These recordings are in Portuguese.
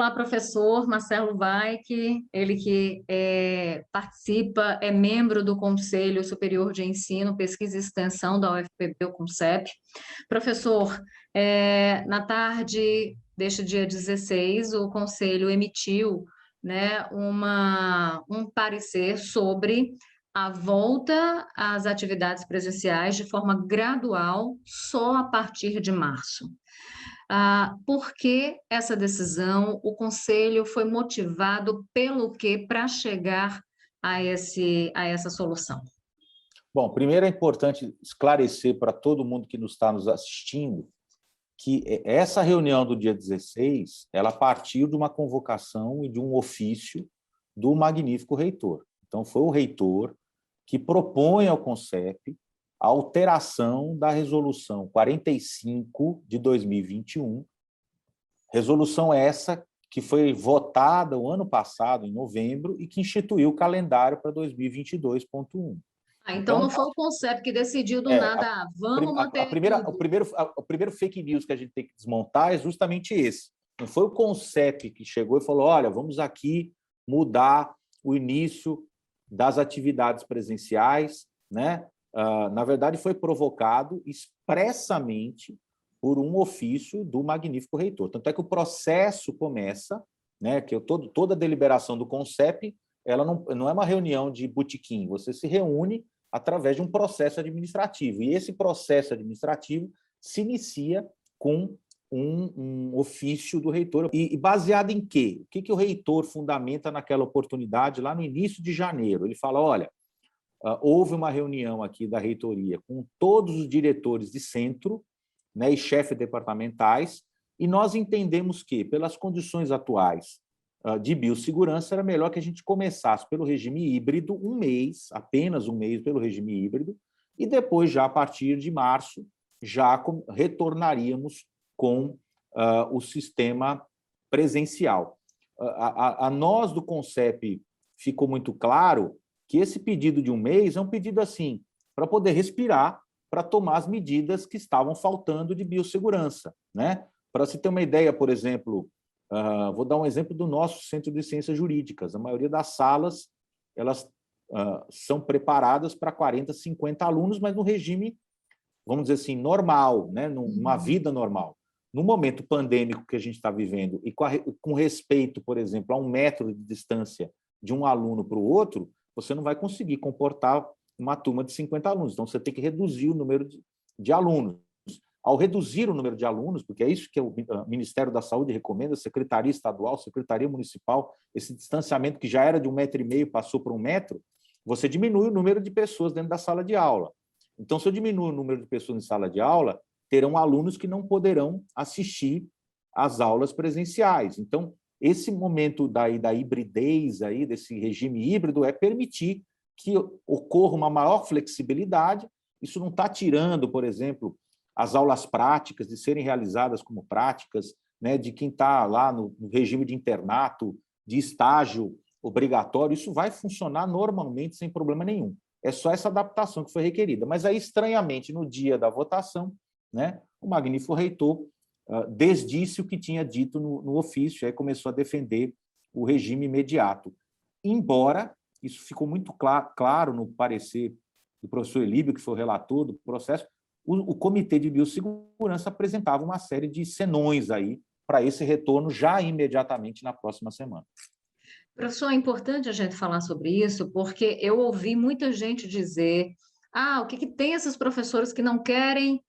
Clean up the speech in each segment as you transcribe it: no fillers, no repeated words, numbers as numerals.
Olá, professor Marcelo Weick, ele que participa, é membro do Conselho Superior de Ensino, Pesquisa e Extensão da UFPB, o CONCEP. Professor, na tarde deste dia 16, o Conselho emitiu, né, um parecer sobre a volta às atividades presenciais de forma gradual, só a partir de março. Por que essa decisão? O Conselho foi motivado pelo quê para chegar a essa solução? Bom, primeiro é importante esclarecer para todo mundo que está nos assistindo que essa reunião do dia 16, ela partiu de uma convocação e de um ofício do magnífico reitor. Então, foi o reitor que propõe ao CONCEP a alteração da resolução 45 de 2021, resolução essa que foi votada o ano passado, em novembro, e que instituiu o calendário para 2022.1. Então não foi o CONCEP que decidiu do nada, vamos manter o primeiro fake news que a gente tem que desmontar é justamente esse. Não foi o CONCEP que chegou e falou, olha, vamos aqui mudar o início das atividades presenciais, né? Na verdade, foi provocado expressamente por um ofício do magnífico reitor. Tanto é que o processo começa, né, que toda a deliberação do CONCEP, ela não é uma reunião de botequim, você se reúne através de um processo administrativo, e esse processo administrativo se inicia com um ofício do reitor. E baseado em quê? O que o reitor fundamenta naquela oportunidade, lá no início de janeiro? Ele fala, olha, houve uma reunião aqui da reitoria com todos os diretores de centro, né, e chefes departamentais, e nós entendemos que, pelas condições atuais de biossegurança, era melhor que a gente começasse pelo regime híbrido, apenas um mês pelo regime híbrido, e depois, já a partir de março, já retornaríamos com o sistema presencial. A nós do CONCEP ficou muito claro que esse pedido de um mês é um pedido assim, para poder respirar, para tomar as medidas que estavam faltando de biossegurança, né? Para se ter uma ideia, por exemplo, vou dar um exemplo do nosso Centro de Ciências Jurídicas. A maioria das salas, elas são preparadas para 40, 50 alunos, mas no regime, vamos dizer assim, normal, né? Numa vida normal. No momento pandêmico que a gente está vivendo, e com respeito, por exemplo, a 1 metro de distância de um aluno para o outro, você não vai conseguir comportar uma turma de 50 alunos. Então, você tem que reduzir o número de alunos. Ao reduzir o número de alunos, porque é isso que o Ministério da Saúde recomenda, Secretaria Estadual, Secretaria Municipal, esse distanciamento que já era de 1,5 metro passou para 1 metro, você diminui o número de pessoas dentro da sala de aula. Então, se eu diminuo o número de pessoas em sala de aula, terão alunos que não poderão assistir às aulas presenciais. Então, esse momento da hibridez, aí, desse regime híbrido, é permitir que ocorra uma maior flexibilidade. Isso não está tirando, por exemplo, as aulas práticas de serem realizadas como práticas, né, de quem está lá no regime de internato, de estágio obrigatório, isso vai funcionar normalmente sem problema nenhum. É só essa adaptação que foi requerida. Mas aí, estranhamente, no dia da votação, né, o magnífico reitor desdisse o que tinha dito no ofício, aí começou a defender o regime imediato. Embora, isso ficou muito claro no parecer do professor Elíbio, que foi o relator do processo, o Comitê de Biossegurança apresentava uma série de senões aí para esse retorno já imediatamente na próxima semana. Professor, é importante a gente falar sobre isso, porque eu ouvi muita gente dizer, o que tem esses professores que não querem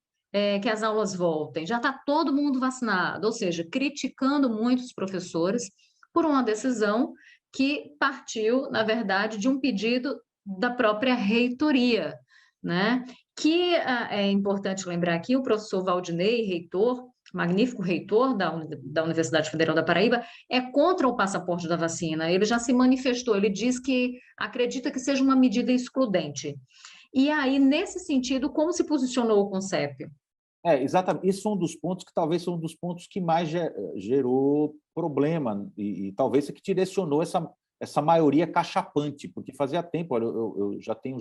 que as aulas voltem? Já está todo mundo vacinado, ou seja, criticando muito os professores por uma decisão que partiu, na verdade, de um pedido da própria reitoria, né? Que é importante lembrar aqui, o professor Valdinei, reitor, magnífico reitor da Universidade Federal da Paraíba, é contra o passaporte da vacina. Ele já se manifestou, ele diz que acredita que seja uma medida excludente. E aí, nesse sentido, como se posicionou o CONCEP? Exatamente. Isso é um dos pontos que talvez são um dos pontos que mais gerou problema e talvez que direcionou essa maioria cachapante, porque fazia tempo, olha, eu já tenho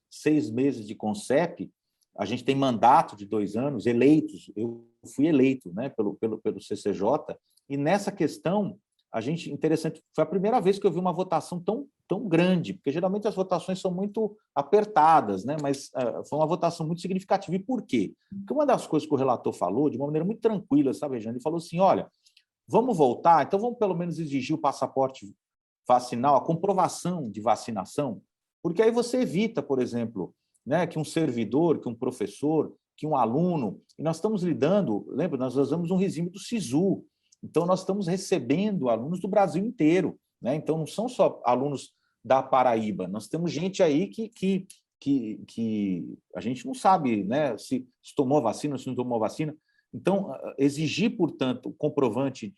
6 meses de CONCEP, a gente tem mandato de 2 anos, eleitos, eu fui eleito, né, pelo CCJ, e nessa questão a gente, interessante, foi a primeira vez que eu vi uma votação tão grande, porque geralmente as votações são muito apertadas, né? Mas foi uma votação muito significativa. E por quê? Porque uma das coisas que o relator falou, de uma maneira muito tranquila, sabe, Jane? Ele falou assim, olha, vamos voltar, então vamos pelo menos exigir o passaporte vacinal, a comprovação de vacinação, porque aí você evita, por exemplo, né, que um servidor, que um professor, que um aluno, e nós estamos lidando, lembra, nós usamos um regime do SISU, então nós estamos recebendo alunos do Brasil inteiro, né? Então não são só alunos da Paraíba, nós temos gente aí que a gente não sabe, né, se tomou vacina, se não tomou vacina. Então, exigir, portanto, o comprovante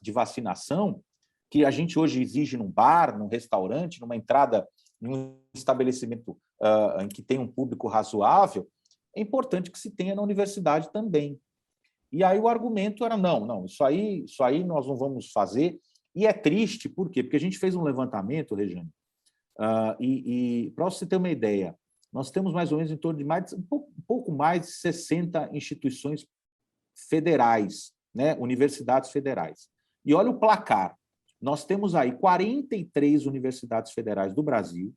de vacinação, que a gente hoje exige num bar, num restaurante, numa entrada em um estabelecimento em que tem um público razoável, é importante que se tenha na universidade também. E aí o argumento era, não, isso aí nós não vamos fazer. E é triste, por quê? Porque a gente fez um levantamento, Regiane, e para você ter uma ideia, nós temos mais ou menos em torno de um pouco mais de 60 instituições federais, né? Universidades federais. E olha o placar. Nós temos aí 43 universidades federais do Brasil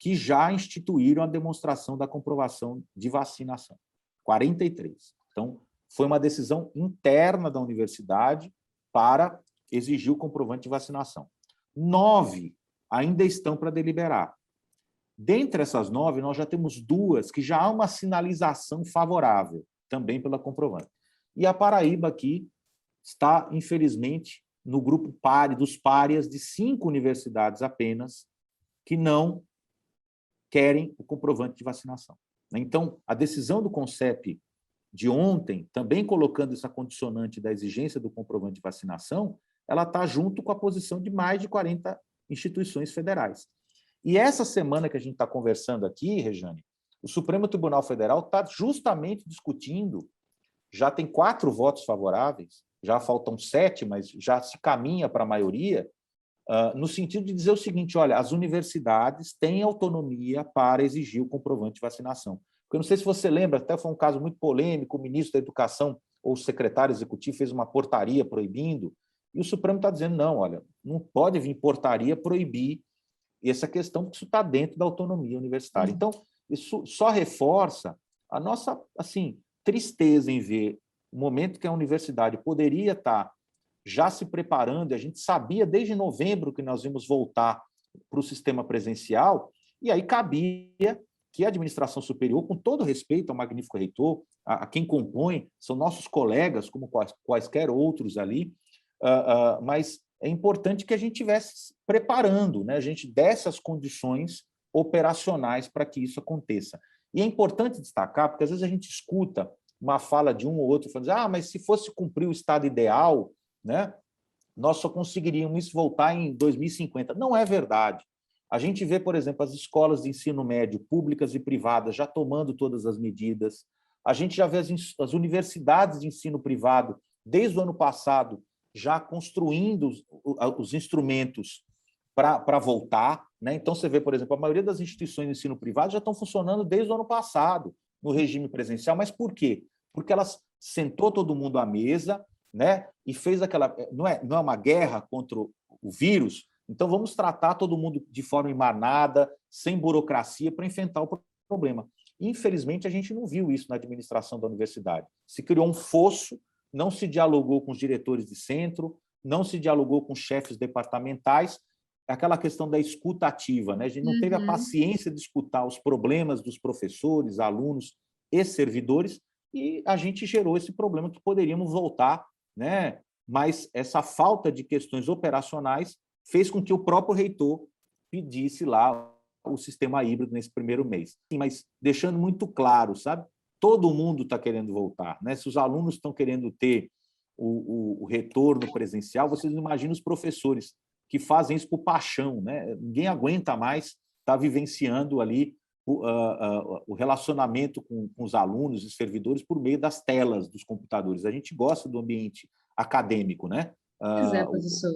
que já instituíram a demonstração da comprovação de vacinação. 43. Então, foi uma decisão interna da universidade para exigir o comprovante de vacinação. 9 ainda estão para deliberar. Dentre essas 9, nós já temos 2 que já há uma sinalização favorável, também pela comprovante. E a Paraíba aqui está, infelizmente, no grupo dos párias de 5 universidades apenas que não querem o comprovante de vacinação. Então, a decisão do CONCEP de ontem, também colocando essa condicionante da exigência do comprovante de vacinação, ela está junto com a posição de mais de 40 instituições federais. E essa semana que a gente está conversando aqui, Rejane, o Supremo Tribunal Federal está justamente discutindo, já tem 4 votos favoráveis, já faltam 7, mas já se caminha para a maioria, no sentido de dizer o seguinte, olha, as universidades têm autonomia para exigir o comprovante de vacinação. Porque eu não sei se você lembra, até foi um caso muito polêmico, o ministro da Educação ou o secretário executivo fez uma portaria proibindo, e o Supremo está dizendo, não, olha, não pode vir portaria proibir essa questão, porque isso está dentro da autonomia universitária. Então, isso só reforça a nossa, assim, tristeza em ver o momento que a universidade poderia estar já se preparando, e a gente sabia desde novembro que nós íamos voltar para o sistema presencial, e aí cabia que a administração superior, com todo respeito ao magnífico reitor, a quem compõe, são nossos colegas, como quaisquer outros ali, mas é importante que a gente estivesse preparando, né? A gente desse as condições operacionais para que isso aconteça. E é importante destacar, porque às vezes a gente escuta uma fala de um ou outro falando, mas se fosse cumprir o estado ideal, né, nós só conseguiríamos voltar em 2050. Não é verdade. A gente vê, por exemplo, as escolas de ensino médio, públicas e privadas, já tomando todas as medidas. A gente já vê as universidades de ensino privado, desde o ano passado, já construindo os instrumentos para voltar, né? Então, você vê, por exemplo, a maioria das instituições de ensino privado já estão funcionando desde o ano passado, no regime presencial. Mas por quê? Porque elas sentou todo mundo à mesa, né? E fez aquela... Não é uma guerra contra o vírus, então vamos tratar todo mundo de forma emanada, sem burocracia, para enfrentar o problema. Infelizmente, a gente não viu isso na administração da universidade. Se criou um fosso, não se dialogou com os diretores de centro, não se dialogou com chefes departamentais, aquela questão da escuta ativa, né? A gente não teve a paciência de escutar os problemas dos professores, alunos e servidores, e a gente gerou esse problema que poderíamos voltar, né? Mas essa falta de questões operacionais fez com que o próprio reitor pedisse lá o sistema híbrido nesse primeiro mês. Mas deixando muito claro, sabe? Todo mundo está querendo voltar, né? Se os alunos estão querendo ter o retorno presencial, vocês não imaginam os professores que fazem isso por paixão, né? Ninguém aguenta mais estar vivenciando ali o relacionamento com os alunos e servidores por meio das telas dos computadores. A gente gosta do ambiente acadêmico, né? Pois é, professor.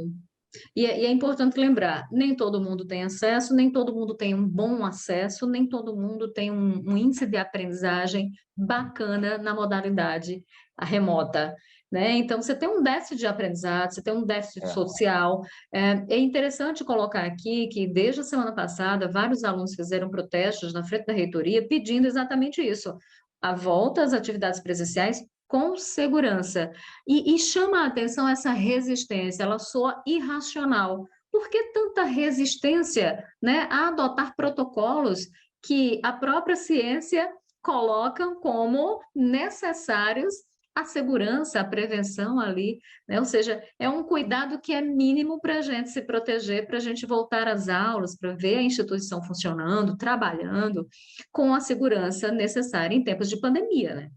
E é importante lembrar, nem todo mundo tem acesso, nem todo mundo tem um bom acesso, nem todo mundo tem um índice de aprendizagem bacana na modalidade remota, né? Então, você tem um déficit de aprendizado, você tem um déficit social. É interessante colocar aqui que, desde a semana passada, vários alunos fizeram protestos na frente da reitoria pedindo exatamente isso, a volta às atividades presenciais com segurança. E chama a atenção essa resistência, ela soa irracional. Por que tanta resistência, né, a adotar protocolos que a própria ciência coloca como necessários a segurança, a prevenção ali, né? Ou seja, é um cuidado que é mínimo para a gente se proteger, para a gente voltar às aulas, para ver a instituição funcionando, trabalhando com a segurança necessária em tempos de pandemia, né?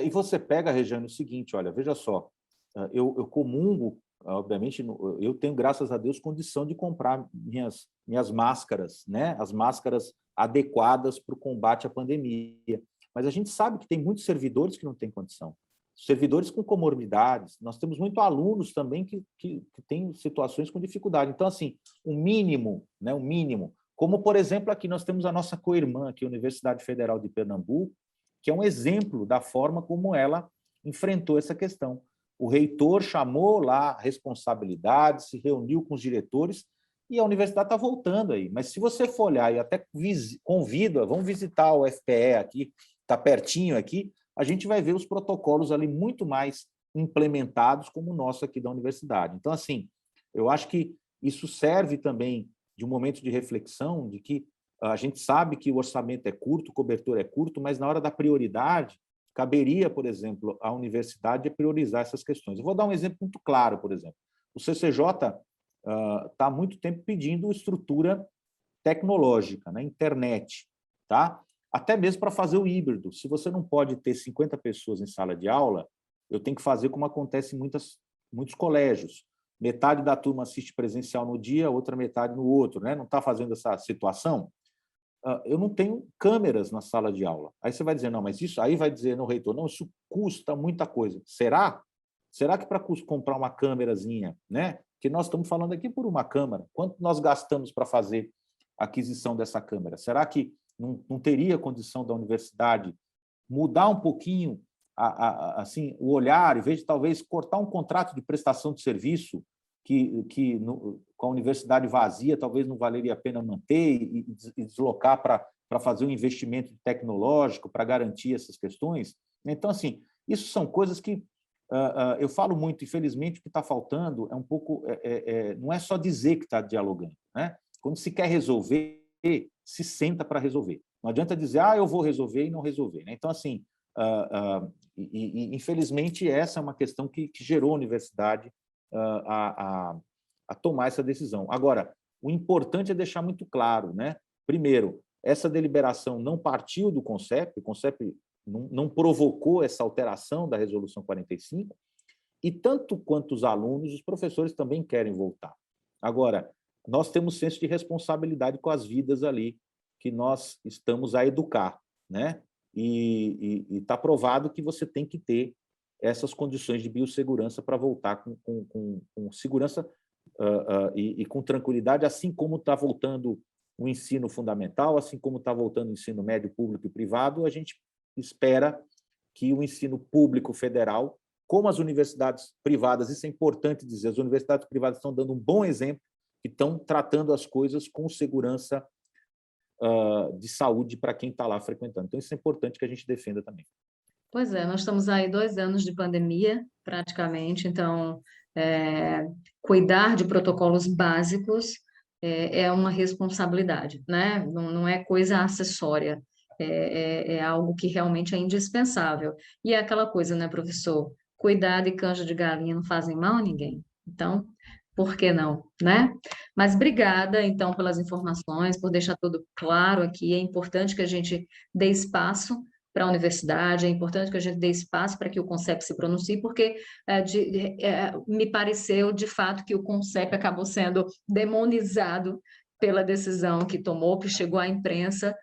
E você pega, Regiane, o seguinte, olha, veja só, eu comungo, obviamente, eu tenho, graças a Deus, condição de comprar minhas máscaras, né? As máscaras adequadas para o combate à pandemia. Mas a gente sabe que tem muitos servidores que não têm condição. Servidores com comorbidades, nós temos muitos alunos também que têm situações com dificuldade. Então, assim, o mínimo, né? O mínimo, como, por exemplo, aqui nós temos a nossa co-irmã, aqui, a Universidade Federal de Pernambuco, que é um exemplo da forma como ela enfrentou essa questão. O reitor chamou lá responsabilidades, se reuniu com os diretores, e a universidade está voltando aí. Mas se você for olhar, e até convido, vamos visitar o FPE aqui, está pertinho aqui, a gente vai ver os protocolos ali muito mais implementados como o nosso aqui da universidade. Então, assim, eu acho que isso serve também de um momento de reflexão, de que a gente sabe que o orçamento é curto, o cobertor é curto, mas na hora da prioridade, caberia, por exemplo, à universidade priorizar essas questões. Eu vou dar um exemplo muito claro, por exemplo. O CCJ está há muito tempo pedindo estrutura tecnológica, na internet, tá? Até mesmo para fazer o híbrido. Se você não pode ter 50 pessoas em sala de aula, eu tenho que fazer como acontece em muitos colégios. Metade da turma assiste presencial no dia, outra metade no outro, né? Não está fazendo essa situação? Eu não tenho câmeras na sala de aula. Aí você vai dizer, não, mas isso aí vai dizer no reitor, não, isso custa muita coisa. Será? Será que para comprar uma câmerazinha, né? Que nós estamos falando aqui por uma câmera, quanto nós gastamos para fazer a aquisição dessa câmera? Será que não teria condição da universidade mudar um pouquinho assim, o olhar, em vez de talvez cortar um contrato de prestação de serviço com a universidade vazia talvez não valeria a pena manter e deslocar para fazer um investimento tecnológico para garantir essas questões? Então, assim, isso são coisas que eu falo muito, infelizmente, o que está faltando é um pouco, não é só dizer que está dialogando, né? Quando se quer resolver, se senta para resolver. Não adianta dizer, eu vou resolver e não resolver, né? Então, assim, infelizmente, essa é uma questão que gerou a universidade a tomar essa decisão. Agora, o importante é deixar muito claro, né? Primeiro, essa deliberação não partiu do CONCEP, o CONCEP não provocou essa alteração da Resolução 45, e tanto quanto os alunos, os professores também querem voltar. Agora, nós temos senso de responsabilidade com as vidas ali que nós estamos a educar, né? E está provado que você tem que ter essas condições de biossegurança para voltar com segurança e com tranquilidade, assim como está voltando o ensino fundamental, assim como está voltando o ensino médio, público e privado, a gente espera que o ensino público federal, como as universidades privadas, isso é importante dizer, as universidades privadas estão dando um bom exemplo, que estão tratando as coisas com segurança de saúde para quem está lá frequentando. Então, isso é importante que a gente defenda também. Pois é, nós estamos aí 2 anos de pandemia, praticamente, então, cuidar de protocolos básicos é uma responsabilidade, né? Não é coisa acessória, é algo que realmente é indispensável. E é aquela coisa, né, professor? Cuidar de canja de galinha não fazem mal a ninguém. Então, por que não, né? Mas obrigada, então, pelas informações, por deixar tudo claro aqui. É importante que a gente dê espaço para a universidade, é importante que a gente dê espaço para que o CONCEP se pronuncie, porque me pareceu, de fato, que o CONCEP acabou sendo demonizado pela decisão que tomou, que chegou à imprensa,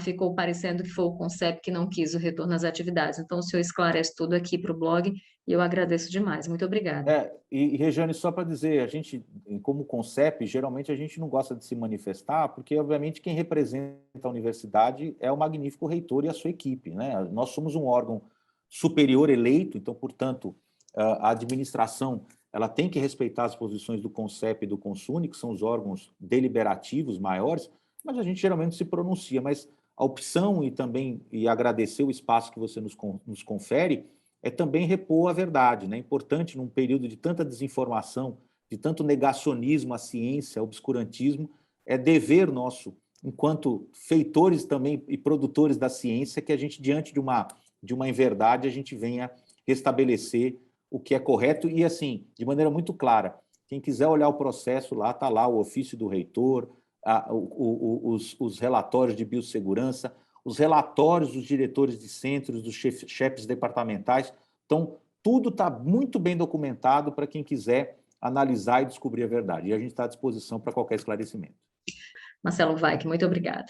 ficou parecendo que foi o Concept que não quis o retorno às atividades. Então, o senhor esclarece tudo aqui para o blog e eu agradeço demais. Muito obrigada. Regiane, só para dizer, a gente, como Concept, geralmente a gente não gosta de se manifestar, porque, obviamente, quem representa a universidade é o magnífico reitor e a sua equipe, né? Nós somos um órgão superior eleito, então, portanto, a administração ela tem que respeitar as posições do Concept e do Consune, que são os órgãos deliberativos maiores, mas a gente geralmente se pronuncia. Mas a opção e agradecer o espaço que você nos confere é também repor a verdade, né? É importante, num período de tanta desinformação, de tanto negacionismo à ciência, obscurantismo, é dever nosso, enquanto feitores também e produtores da ciência, que a gente, diante de uma inverdade, a gente venha restabelecer o que é correto e, assim, de maneira muito clara. Quem quiser olhar o processo, lá está lá o ofício do reitor, os relatórios de biossegurança, os relatórios dos diretores de centros, dos chefes departamentais. Então, tudo está muito bem documentado para quem quiser analisar e descobrir a verdade. E a gente está à disposição para qualquer esclarecimento. Marcelo Weick, muito obrigada.